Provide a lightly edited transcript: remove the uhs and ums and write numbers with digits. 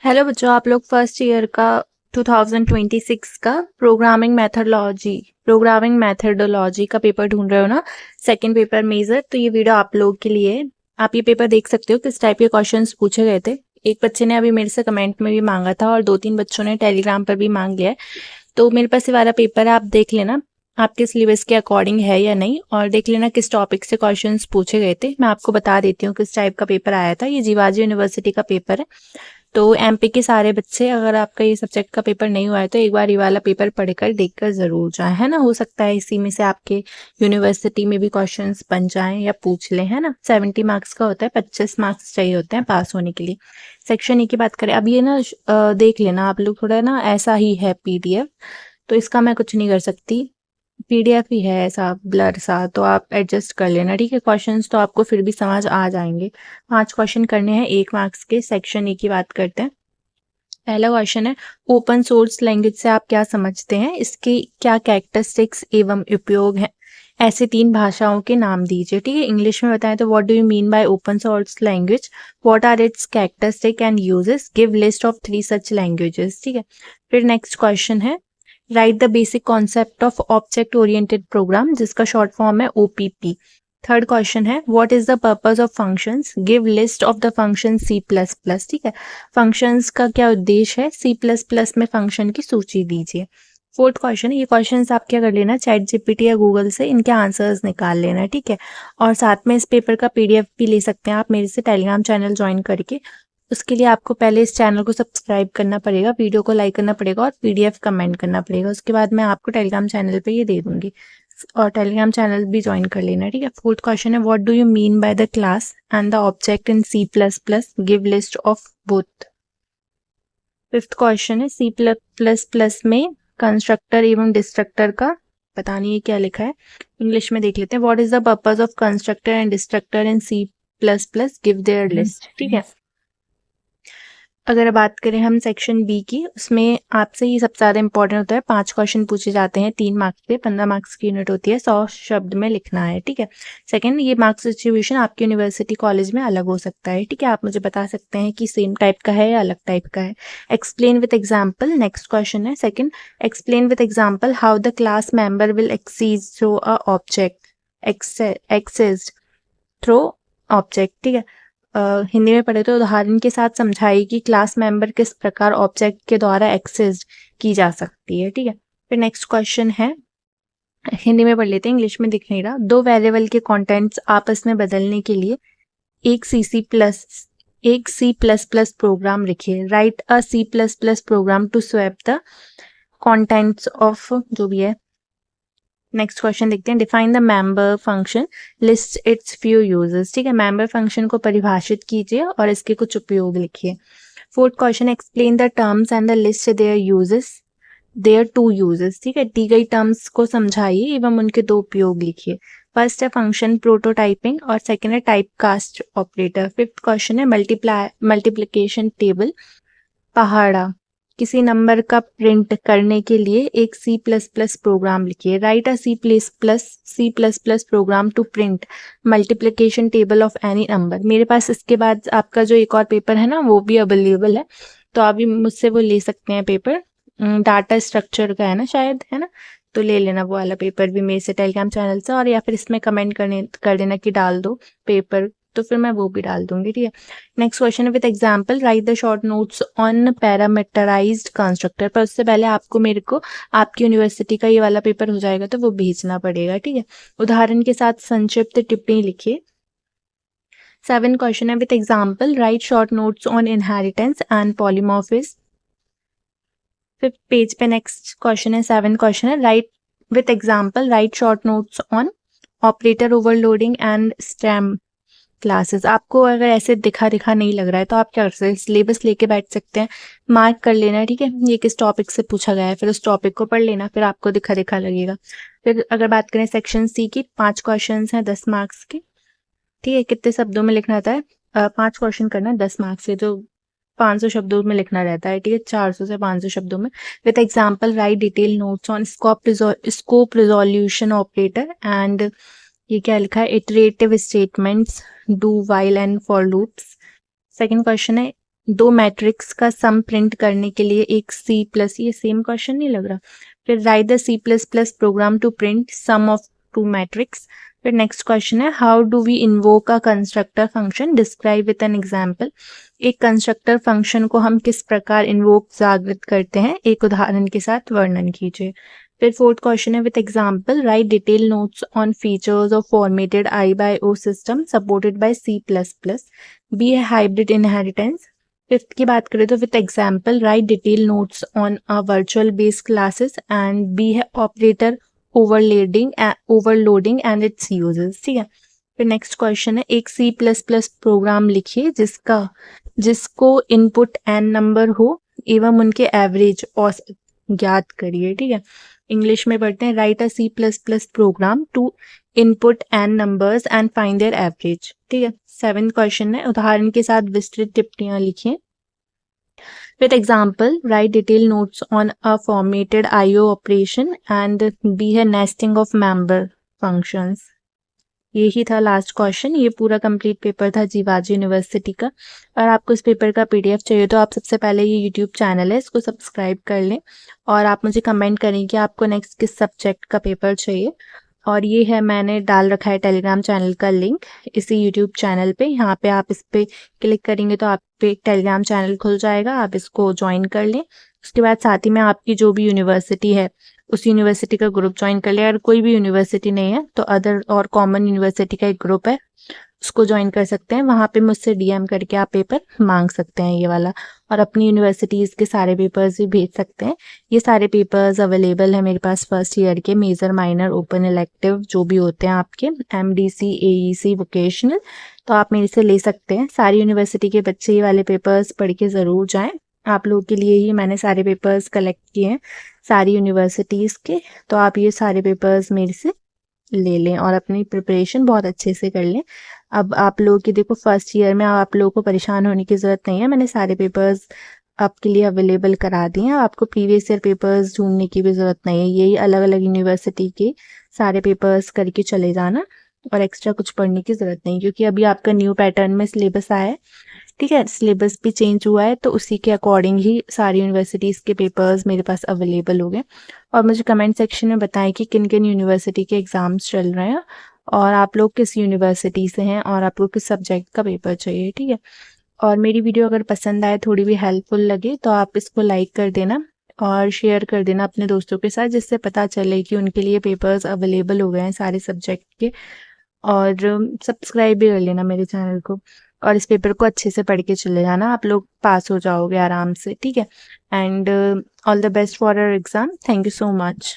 Hello बच्चों, आप लोग फर्स्ट ईयर का 2026 का प्रोग्रामिंग मैथडोलॉजी का पेपर ढूंढ रहे हो ना। Second paper major. तो ये वीडियो आप लोग के लिए है। आप ये पेपर देख सकते हो किस टाइप के क्वेश्चंस पूछे गए थे। एक बच्चे ने अभी मेरे से कमेंट में भी मांगा था और 2-3 बच्चों ने टेलीग्राम पर भी मांग लिया है। तो मेरे पास ये वाला पेपर है, आप देख लेना आपके सिलेबस के अकॉर्डिंग है या नहीं, और देख लेना किस टॉपिक से क्वेश्चंस पूछे गए थे। मैं आपको बता देती हूँ किस टाइप का पेपर आया था। ये जीवाजी यूनिवर्सिटी का पेपर है। तो एमपी के सारे बच्चे, अगर आपका ये सब्जेक्ट का पेपर नहीं हुआ है तो एक बार ये वाला पेपर पढ़कर देखकर जरूर जाएं, है ना। हो सकता है इसी में से आपके यूनिवर्सिटी में भी क्वेश्चंस बन जाएं या पूछ लें, है ना। 70 मार्क्स का होता है, 25 मार्क्स चाहिए होते हैं पास होने के लिए। सेक्शन ए की बात करें, अब ये ना देख लेना आप लोग, थोड़ा ना ऐसा ही है पीडीएफ, तो इसका मैं कुछ नहीं कर सकती। पीडीएफ ही है ऐसा ब्लर सा, तो आप एडजस्ट कर लेना, ठीक है। क्वेश्चंस तो आपको फिर भी समझ आ जाएंगे। 5 क्वेश्चन करने हैं 1 मार्क्स के। सेक्शन ए की बात करते हैं। पहला क्वेश्चन है, ओपन सोर्स लैंग्वेज से आप क्या समझते हैं, इसके क्या कैरेक्टरिस्टिक्स एवं उपयोग हैं। ऐसे 3 भाषाओं के नाम दीजिए, ठीक है। इंग्लिश में बताएं तो what do you mean by open source language, what are its characteristic and uses, give list of 3 such languages, ठीक है। फिर नेक्स्ट क्वेश्चन है, write the basic concept of object oriented program, जिसका शॉर्ट फॉर्म है OPP. Third question है, what is the purpose of functions, give list of the function C++, ठीक है। Functions का क्या उद्देश्य है, C++ में फंक्शन की सूची दीजिए। फोर्थ क्वेश्चन है, ये क्वेश्चंस आप क्या कर लेना, चैट जीपीटी या गूगल से इनके आंसर्स निकाल लेना, ठीक है। और साथ में इस पेपर का पीडीएफ भी ले सकते हैं आप मेरे से टेलीग्राम चैनल ज्वाइन करके। उसके लिए आपको पहले इस चैनल को सब्सक्राइब करना पड़ेगा, वीडियो को लाइक करना पड़ेगा और पीडीएफ कमेंट करना पड़ेगा। उसके बाद मैं आपको टेलीग्राम चैनल पे ये दे दूंगी, और टेलीग्राम चैनल भी ज्वाइन कर लेना, ठीक है। फोर्थ क्वेश्चन है, what do you mean by the class and the object in C++, give list of both. Fifth question है, C++ में कंस्ट्रक्टर एवं डिस्ट्रक्टर का, पता नहीं ये क्या लिखा है, इंग्लिश में देख लेते हैं। What is the purpose of constructor and destructor in C++, give their list, ठीक है। अगर बात करें हम सेक्शन बी की, उसमें आपसे ये सबसे ज़्यादा इंपॉर्टेंट होता है। 5 क्वेश्चन पूछे जाते हैं 3 मार्क्स के, 15 मार्क्स की यूनिट होती है, 100 शब्द में लिखना है, ठीक है। सेकंड, ये मार्क्स डिस्ट्रीब्यूशन आपकी यूनिवर्सिटी कॉलेज में अलग हो सकता है, ठीक है। आप मुझे बता सकते हैं कि सेम टाइप का है या अलग टाइप का है। Explain with example, next question है second, explain with example how the class member will access through a object, accessed through object, ठीक है। हिंदी में पढ़े तो उदाहरण के साथ समझाइए कि क्लास मेंबर किस प्रकार ऑब्जेक्ट के द्वारा एक्सेस की जा सकती है, ठीक है। फिर नेक्स्ट क्वेश्चन है, हिंदी में पढ़ लेते हैं, इंग्लिश में दिख नहीं रहा। 2 वेरिएबल के कंटेंट्स आपस में बदलने के लिए एक सी प्लस प्लस प्रोग्राम लिखिए। Write a C++ program to swap the contents of, जो भी है। नेक्स्ट क्वेश्चन देखते हैं, define the member function, list its few uses, ठीक है। मेंबर फंक्शन को परिभाषित कीजिए और इसके कुछ उपयोग लिखिए। Fourth question, explain the terms and the list their 2 uses, ठीक है। दी गई टर्म्स को समझाइए एवं उनके 2 उपयोग लिखिए। फर्स्ट है फंक्शन प्रोटोटाइपिंग और सेकंड है type cast operator. Fifth question है, मल्टीप्लिकेशन टेबल पहाड़ा, किसी नंबर का प्रिंट करने के लिए एक C++ प्रोग्राम लिखिए। Write a C++ program to print multiplication table of any number. मेरे पास इसके बाद आपका जो एक और पेपर है ना, वो भी अवेलेबल है, तो आप भी मुझसे वो ले सकते हैं पेपर। डाटा स्ट्रक्चर का है ना शायद, है ना, तो ले लेना वो वाला पेपर भी मेरे से टेलीग्राम चैनल से, और या फिर इसमें कमेंट कर देना कि डाल दो पेपर, तो फिर मैं वो भी डाल दूंगी, ठीक है। नेक्स्ट क्वेश्चन है, with example write the short notes on parameterised constructor. पर उससे पहले आपको मेरे को आपकी यूनिवर्सिटी का ये वाला पेपर हो जाएगा तो वो भेजना पड़ेगा, ठीक है। उदाहरण के साथ संक्षिप्त टिप्पणी लिखिए। 7 क्वेश्चन है, with example write short notes on inheritance and polymorphism. 5th page पे नेक्स्ट क्वेश्चन है, 7 क्वेश्चन है, write with example write short notes on operator overloading and stream classes. आपको अगर ऐसे दिखा नहीं लग रहा है तो आप क्या कर सकते हैं, सिलेबस लेके बैठ सकते हैं, मार्क कर लेना, ठीक है, ये किस टॉपिक से पूछा गया है, फिर उस टॉपिक को पढ़ लेना, फिर आपको दिखा लगेगा। फिर अगर बात करें सेक्शन सी की, 5 क्वेश्चन हैं 10 मार्क्स के, ठीक है। कितने शब्दों में लिखना था है, 5 क्वेश्चन करना है 10 मार्क्स से, तो 500 शब्दों में लिखना रहता है, ठीक है, 400 से 500 शब्दों में। With example write detail notes on scope resolution operator and, ये क्या लिखा है, iterative statements, do while and for loops. Second question है, दो मैट्रिक्स का सम प्रिंट करने के लिए एक सी प्लस, ये सेम क्वेश्चन नहीं लग रहा। फिर write the C plus plus program to print sum of two matrix. फिर नेक्स्ट क्वेश्चन है how do we invoke a constructor function, describe with an example. एक कंस्ट्रक्टर फंक्शन को हम किस प्रकार इन्वोक जागृत करते हैं, एक उदाहरण के साथ वर्णन कीजिए। फिर फोर्थ क्वेश्चन है with example write detail notes on features of formatted I/O system supported by C++। B है हाइब्रिड इनहेरिटेंस। फिफ्थ की बात करें तो with example write detail notes on a virtual base classes, and B है operator overloading and its uses. ठीक है, फिर next question है एक C++ प्रोग्राम लिखिए जिसको इनपुट n नंबर हो एवं उनके एवरेज औसत ज्ञात करिए। ठीक है, इंग्लिश में पढ़ते हैं write a C++ program to input n numbers and find their average. ठीक है, सेवेंथ क्वेश्चन है उदाहरण के साथ विस्तृत टिप्पणियां लिखिए। With example write detail notes on a formatted I/O operation, and B है नेस्टिंग ऑफ मेंबर फंक्शंस। यही था लास्ट क्वेश्चन। ये पूरा कंप्लीट पेपर था जीवाजी यूनिवर्सिटी का। और आपको इस पेपर का PDF चाहिए तो आप सबसे पहले ये यूट्यूब चैनल है इसको सब्सक्राइब कर लें, और आप मुझे कमेंट करें कि आपको नेक्स्ट किस सब्जेक्ट का पेपर चाहिए। और ये है मैंने डाल रखा है टेलीग्राम चैनल का लिंक इसी यूट्यूब चैनल पे। यहाँ पे आप इस पे क्लिक करेंगे तो आप पे टेलीग्राम चैनल खुल जाएगा, आप इसको ज्वाइन कर लें। उसके बाद साथ ही में आपकी जो भी यूनिवर्सिटी है उस यूनिवर्सिटी का ग्रुप ज्वाइन कर ले। अगर कोई भी यूनिवर्सिटी नहीं है तो अदर और कॉमन यूनिवर्सिटी का एक ग्रुप है उसको ज्वाइन कर सकते हैं। वहाँ पे मुझसे DM करके आप पेपर मांग सकते हैं ये वाला, और अपनी यूनिवर्सिटीज़ के सारे पेपर्स भी भेज सकते हैं। ये सारे पेपर्स अवेलेबल है मेरे पास फर्स्ट ईयर के, मेजर माइनर ओपन इलेक्टिव जो भी होते हैं आपके, MDC AEC वोकेशनल, तो आप मेरे से ले सकते हैं। सारी यूनिवर्सिटी के बच्चे ये वाले पेपर्स पढ़ के ज़रूर जाएँ। आप लोगों के लिए ही मैंने सारे पेपर्स कलेक्ट किए हैं सारी यूनिवर्सिटीज़ के, तो आप ये सारे पेपर्स मेरे से ले लें और अपनी प्रिपरेशन बहुत अच्छे से कर लें। अब आप लोगों की देखो फर्स्ट ईयर में आप लोगों को परेशान होने की ज़रूरत नहीं है, मैंने सारे पेपर्स आपके लिए अवेलेबल करा दिए हैं। आपको प्रीवियस ईयर पेपर्स ढूंढने की भी ज़रूरत नहीं है, यही अलग अलग यूनिवर्सिटी के सारे पेपर्स करके चले जाना, और एक्स्ट्रा कुछ पढ़ने की ज़रूरत नहीं, क्योंकि अभी आपका न्यू पैटर्न में सिलेबस आया है। ठीक है, सिलेबस भी चेंज हुआ है तो उसी के अकॉर्डिंग ही सारी यूनिवर्सिटीज़ के पेपर्स मेरे पास अवेलेबल हो गए। और मुझे कमेंट सेक्शन में बताएं कि किन किन यूनिवर्सिटी के एग्ज़ाम्स चल रहे हैं और आप लोग किस यूनिवर्सिटी से हैं और आपको किस सब्जेक्ट का पेपर चाहिए। ठीक है, और मेरी वीडियो अगर पसंद आए, थोड़ी भी हेल्पफुल लगे, तो आप इसको लाइक कर देना और शेयर कर देना अपने दोस्तों के साथ, जिससे पता चले कि उनके लिए पेपर्स अवेलेबल हो गए हैं सारे सब्जेक्ट के। और सब्सक्राइब भी कर लेना मेरे चैनल को, और इस पेपर को अच्छे से पढ़ के चले जाना, आप लोग पास हो जाओगे आराम से। ठीक है, and all the best for your exam. Thank you so much.